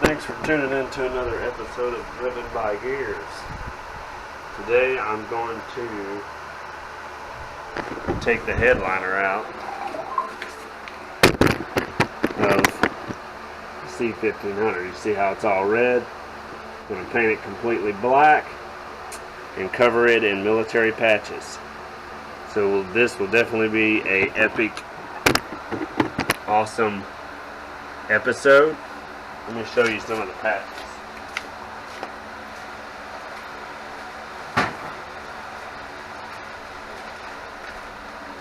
Thanks for tuning in to another episode of Driven by Gears. Today I'm going to take the headliner out of the C1500. You see how it's all red? I'm going to paint it completely black and cover it in military patches. So this will definitely be a epic, awesome episode. Let me show you some of the patches.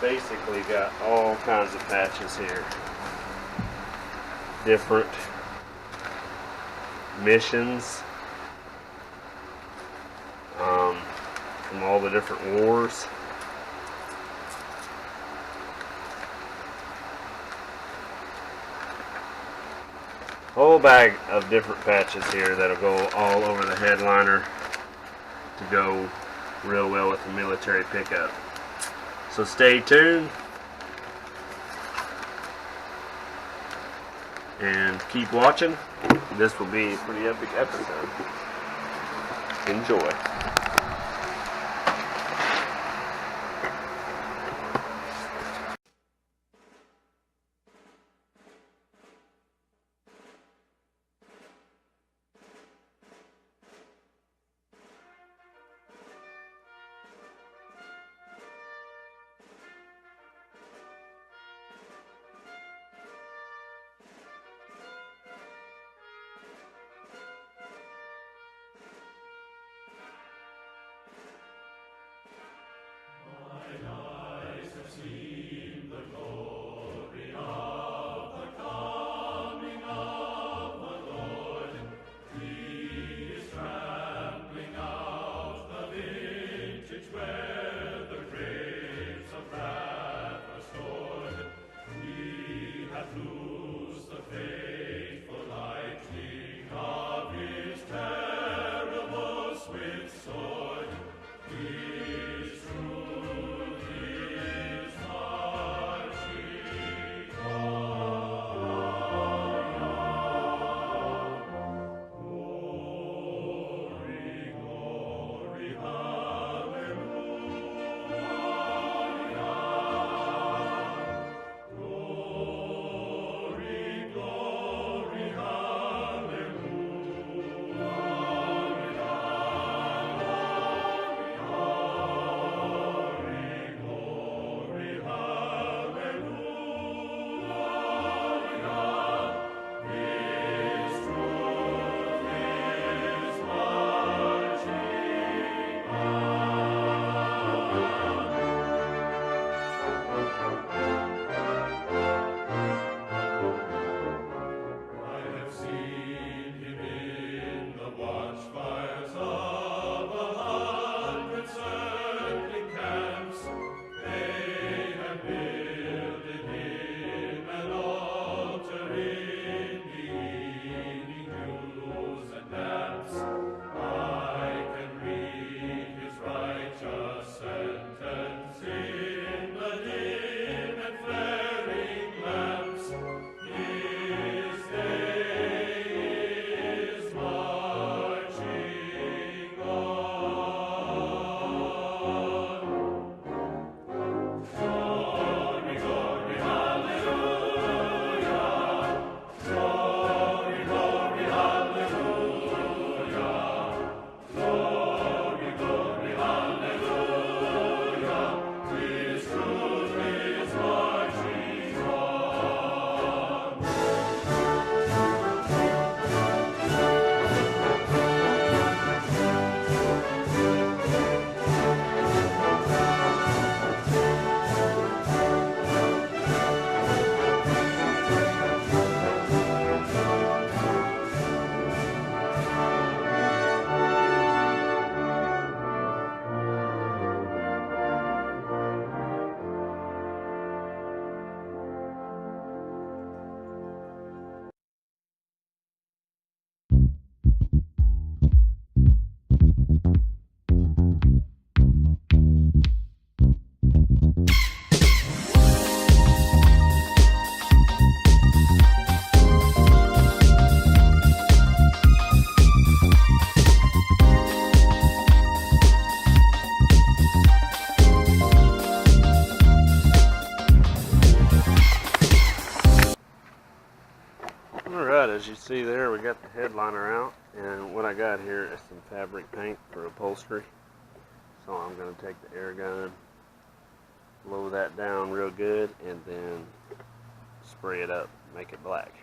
Basically got all kinds of patches here. Different missions from all the different wars. Whole bag of different patches here that'll go all over the headliner to go real well with the military pickup. So stay tuned and keep watching. This will be a pretty epic episode. Enjoy. Alright, as you see there, we got the headliner out, and what I got here is some fabric paint for upholstery. So I'm going to take the air gun, blow that down real good, and then spray it up, make it black.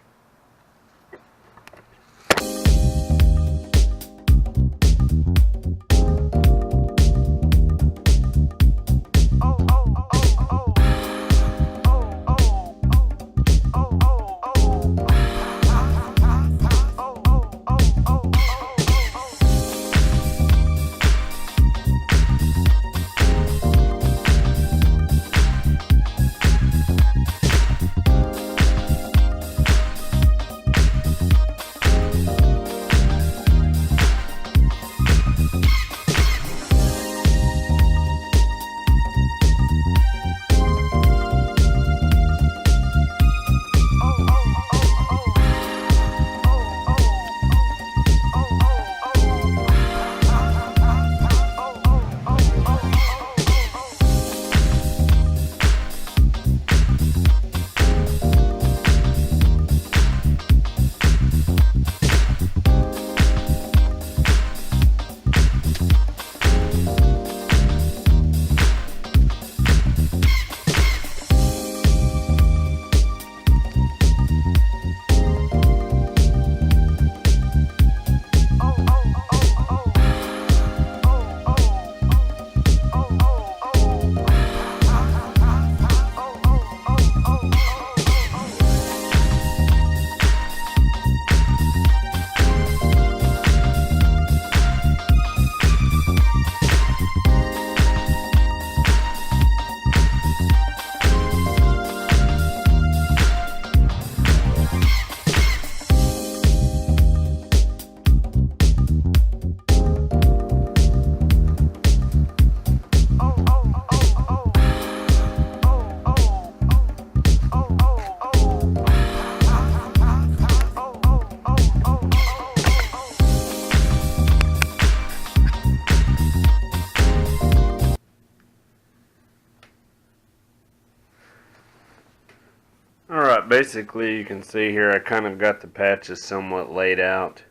Alright, basically you can see here I kind of got the patches somewhat laid out.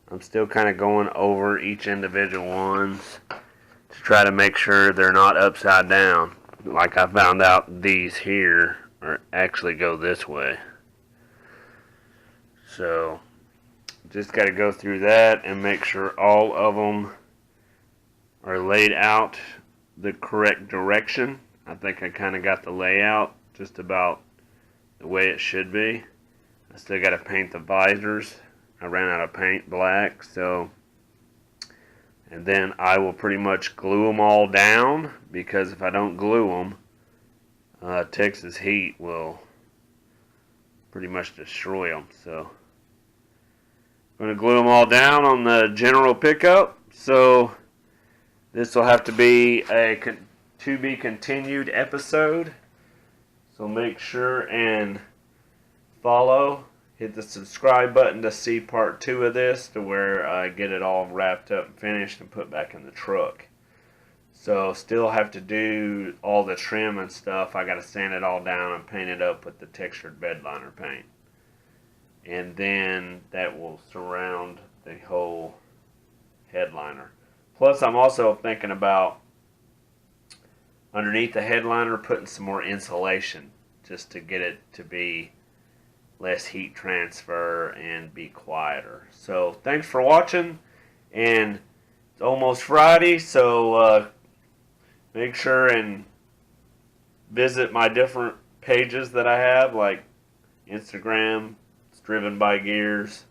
I'm still kind of going over each individual ones to try to make sure they're not upside down. Like I found out these here are actually go this way. So just got to go through that and make sure all of them are laid out the correct direction. I think I kind of got the layout just about the way it should be. I still got to paint the visors. I ran out of paint black, so, and then I will pretty much glue them all down, because if I don't glue them, Texas heat will pretty much destroy them. So I'm going to glue them all down on the general pickup. So this will have to be a to be continued episode. So make sure and follow, hit the subscribe button to see part 2 of this, to where I get it all wrapped up and finished and put back in the truck. So still have to do all the trim and stuff. I got to sand it all down and paint it up with the textured bed liner paint. And then that will surround the whole headliner. Plus I'm also thinking about underneath the headliner putting some more insulation, just to get it to be less heat transfer and be quieter. So thanks for watching, and it's almost Friday, so make sure and visit my different pages that I have, like Instagram, it's Driven by Gears.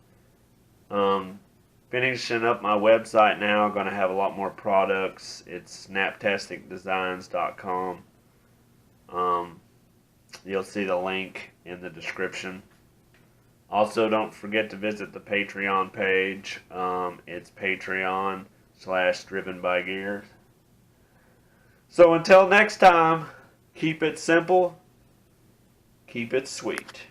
Finishing up my website now. I'm going to have a lot more products. It's snaptasticdesigns.com. You'll see the link in the description. Also, don't forget to visit the Patreon page. It's Patreon/DrivenByGears. So until next time, keep it simple, keep it sweet.